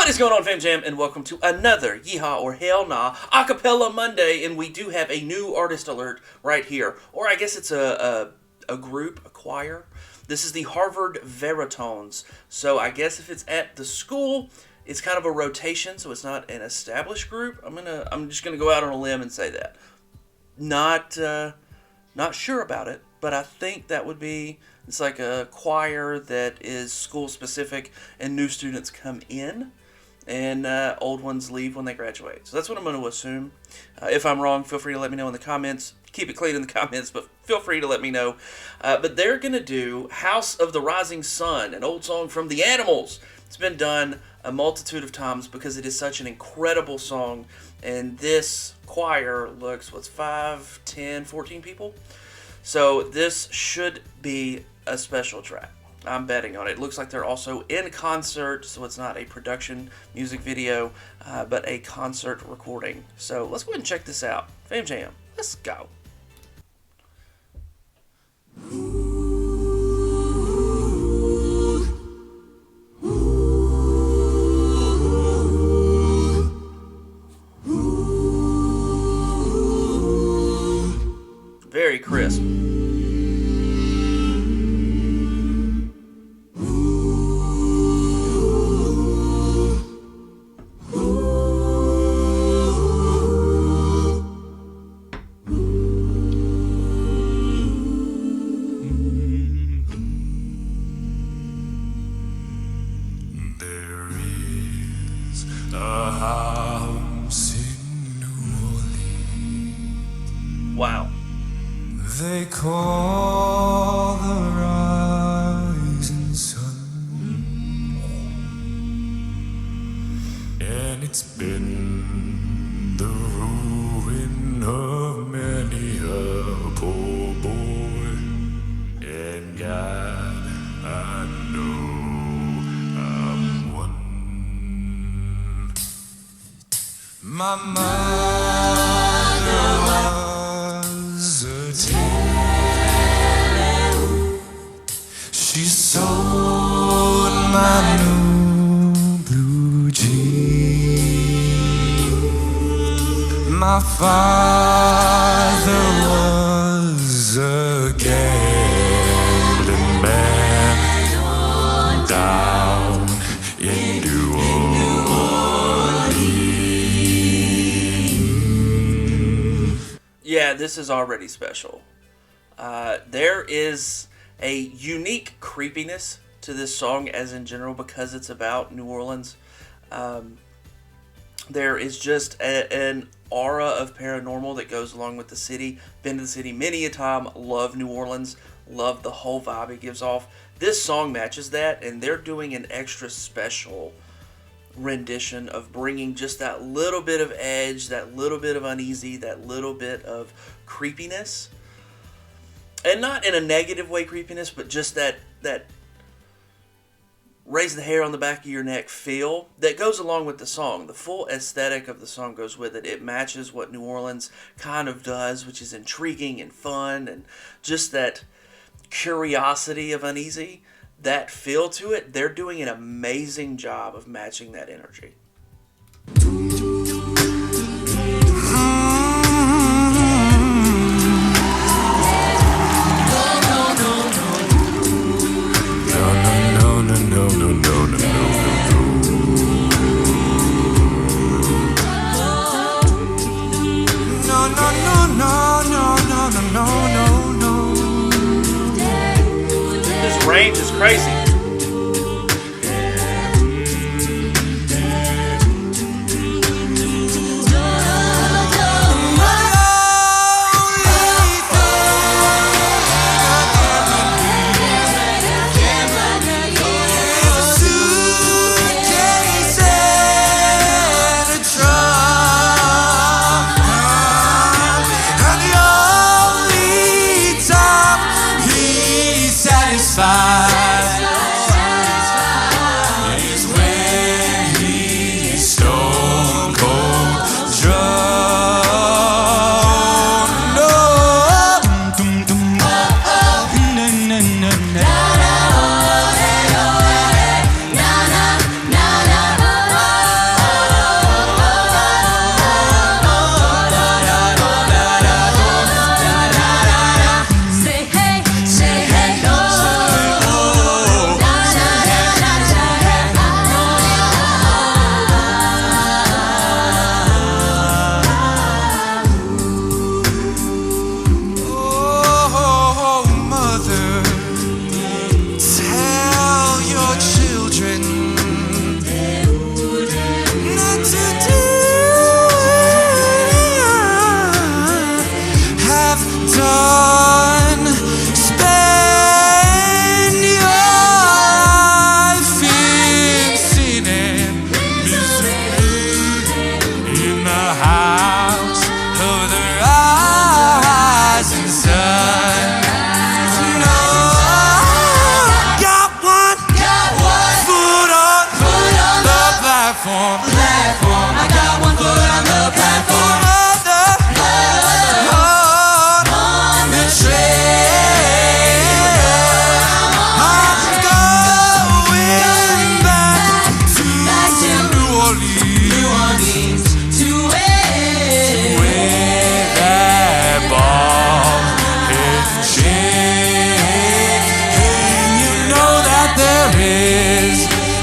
What is going on, Fam Jam, and welcome to another Yeehaw or Hellnaw Acapella Monday, and we do have a new artist alert right here, or I guess it's a group, a choir. This is the Harvard Veritones, so I guess if it's at the school, it's kind of a rotation, so it's not an established group. I'm just gonna go out on a limb and say that. Not sure about it, but I think that would be. It's like a choir that is school specific, and new students come in, and old ones leave when they graduate. So that's what I'm going to assume. If I'm wrong, feel free to let me know in the comments. Keep it clean in the comments, but feel free to let me know. But they're going to do House of the Rising Sun, an old song from the Animals. It's been done a multitude of times because it is such an incredible song. And this choir looks, 5, 10, 14 people? So this should be a special track. I'm betting on it. It looks like they're also in concert, so it's not a production music video, but a concert recording. So let's go ahead and check this out. Fam Jam, let's go. Very crisp. Wow. They call the rising sun, and it's been the ruin of many a poor boy. And God, I know I'm one. My mother was a tailor. She sewed my new blue jeans. My father was a gambling man down in New Orleans. Yeah, this is already special. There is a unique creepiness to this song as in general because it's about New Orleans. There is just an aura of paranormal that goes along with the city. Been to the city many a time, love New Orleans, love the whole vibe it gives off. This song matches that, and they're doing an extra special rendition of bringing just that little bit of edge, that little bit of uneasy, that little bit of creepiness. And not in a negative way creepiness, but just that raise the hair on the back of your neck feel that goes along with the song. The full aesthetic of the song goes with it. It matches what New Orleans kind of does, which is intriguing and fun, and just that curiosity of uneasy, that feel to it. They're doing an amazing job of matching that energy. This range is crazy.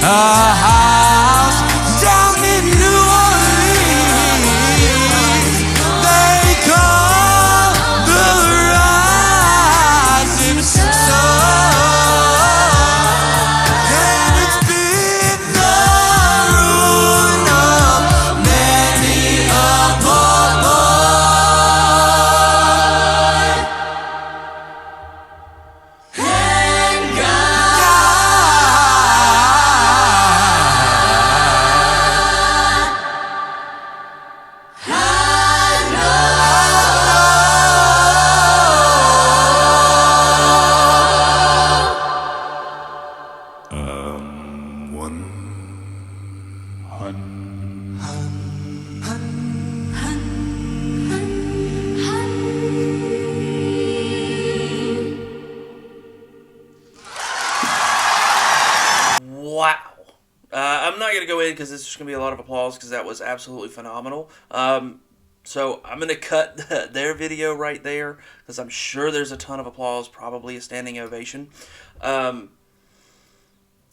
a house down in New Orleans. They call the rising sun, and it's been the ruin of many a poor boy. And Wow. I'm not going to go in because it's just going to be a lot of applause because that was absolutely phenomenal. So I'm going to cut their video right there because I'm sure there's a ton of applause, probably a standing ovation.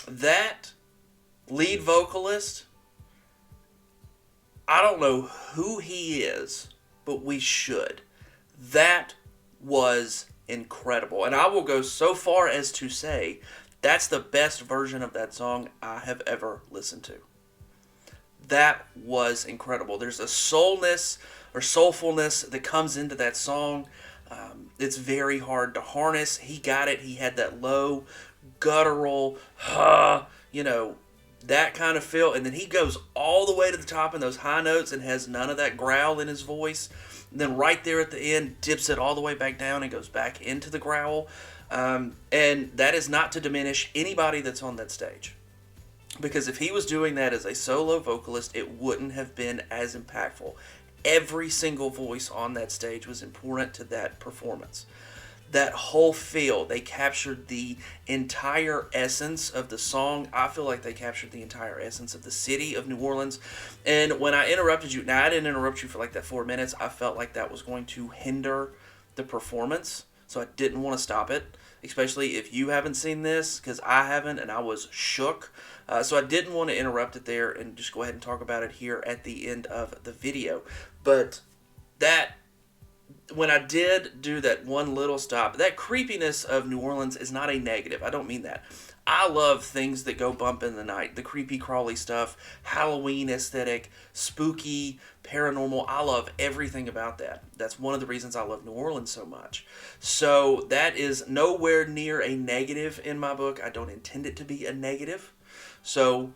That lead vocalist, I don't know who he is, but we should. That was incredible. And I will go so far as to say that's the best version of that song I have ever listened to. That was incredible. There's a soulness or soulfulness that comes into that song. It's very hard to harness. He got it. He had that low, guttural, that kind of feel. And then he goes all the way to the top in those high notes and has none of that growl in his voice. And then right there at the end, dips it all the way back down and goes back into the growl. And that is not to diminish anybody that's on that stage. Because if he was doing that as a solo vocalist, it wouldn't have been as impactful. Every single voice on that stage was important to that performance. That whole feel, they captured the entire essence of the song. I feel like they captured the entire essence of the city of New Orleans. And when I interrupted you, now I didn't interrupt you for like that 4 minutes. I felt like that was going to hinder the performance. So I didn't want to stop it, especially if you haven't seen this, because I haven't, and I was shook. So I didn't want to interrupt it there and just go ahead and talk about it here at the end of the video. But that, when I did do that one little stop, that creepiness of New Orleans is not a negative. I don't mean that. I love things that go bump in the night. The creepy crawly stuff, Halloween aesthetic, spooky, paranormal. I love everything about that. That's one of the reasons I love New Orleans so much. So that is nowhere near a negative in my book. I don't intend it to be a negative. So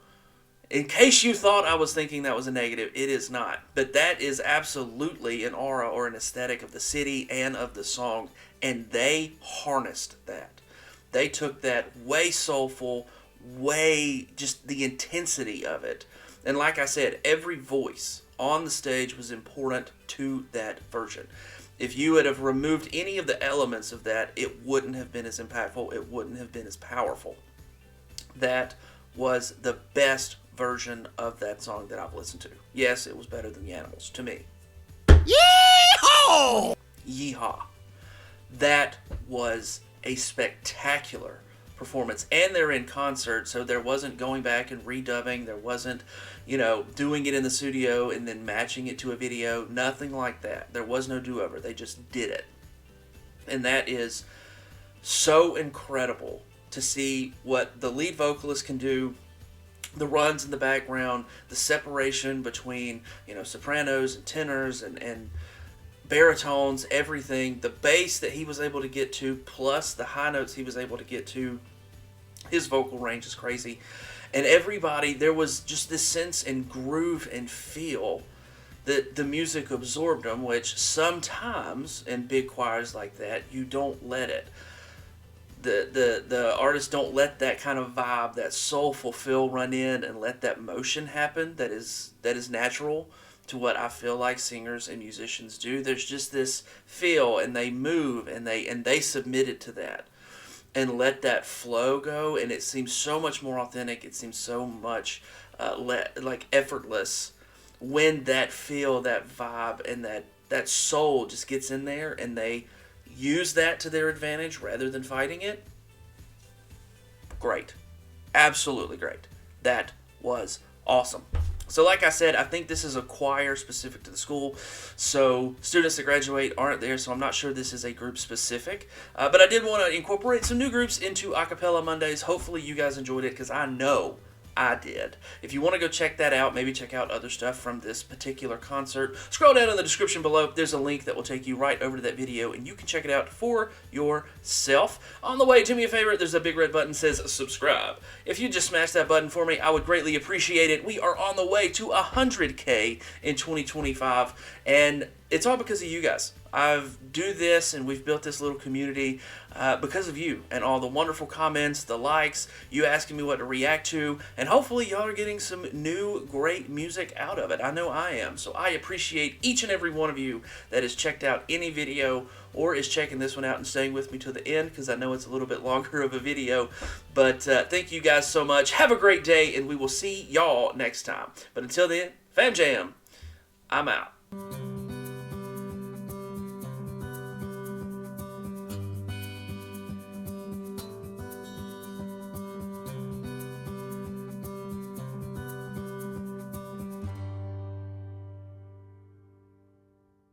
in case you thought I was thinking that was a negative, it is not. But that is absolutely an aura or an aesthetic of the city and of the song. And they harnessed that. They took that way soulful, way just the intensity of it. And like I said, every voice on the stage was important to that version. If you would have removed any of the elements of that, it wouldn't have been as impactful. It wouldn't have been as powerful. That was the best version of that song that I've listened to. Yes, it was better than the Animals, to me. Yeehaw! Yeehaw. That was a spectacular performance. And they're in concert, so there wasn't going back and redubbing. There wasn't, doing it in the studio and then matching it to a video. Nothing like that. There was no do-over. They just did it. And that is so incredible to see what the lead vocalist can do, the runs in the background, the separation between, sopranos and tenors and baritones, everything, the bass that he was able to get to, plus the high notes he was able to get to. His vocal range is crazy. And everybody, there was just this sense and groove and feel that the music absorbed them, which sometimes in big choirs like that, you don't let it. The artists don't let that kind of vibe, that soulful feel run in and let that motion happen that is natural to what I feel like singers and musicians do. There's just this feel, and they move, and they submit it to that and let that flow go, and it seems so much more authentic. It seems so much like effortless when that feel, that vibe, and that soul just gets in there, and they use that to their advantage rather than fighting it. Great. Absolutely great. That was awesome. So like I said, I think this is a choir specific to the school. So students that graduate aren't there, so I'm not sure this is a group specific. But I did want to incorporate some new groups into Acapella Mondays. Hopefully you guys enjoyed it, because I know I did. If you want to go check that out, maybe check out other stuff from this particular concert, scroll down in the description below. There's a link that will take you right over to that video, and you can check it out for yourself. On the way, do me a favor, there's a big red button that says subscribe. If you just smash that button for me, I would greatly appreciate it. We are on the way to 100K in 2025, and it's all because of you guys. I've do this, and we've built this little community because of you and all the wonderful comments, the likes, you asking me what to react to, and hopefully y'all are getting some new great music out of it. I know I am, so I appreciate each and every one of you that has checked out any video or is checking this one out and staying with me to the end, because I know it's a little bit longer of a video. But thank you guys so much. Have a great day, and we will see y'all next time. But until then, Fam Jam, I'm out.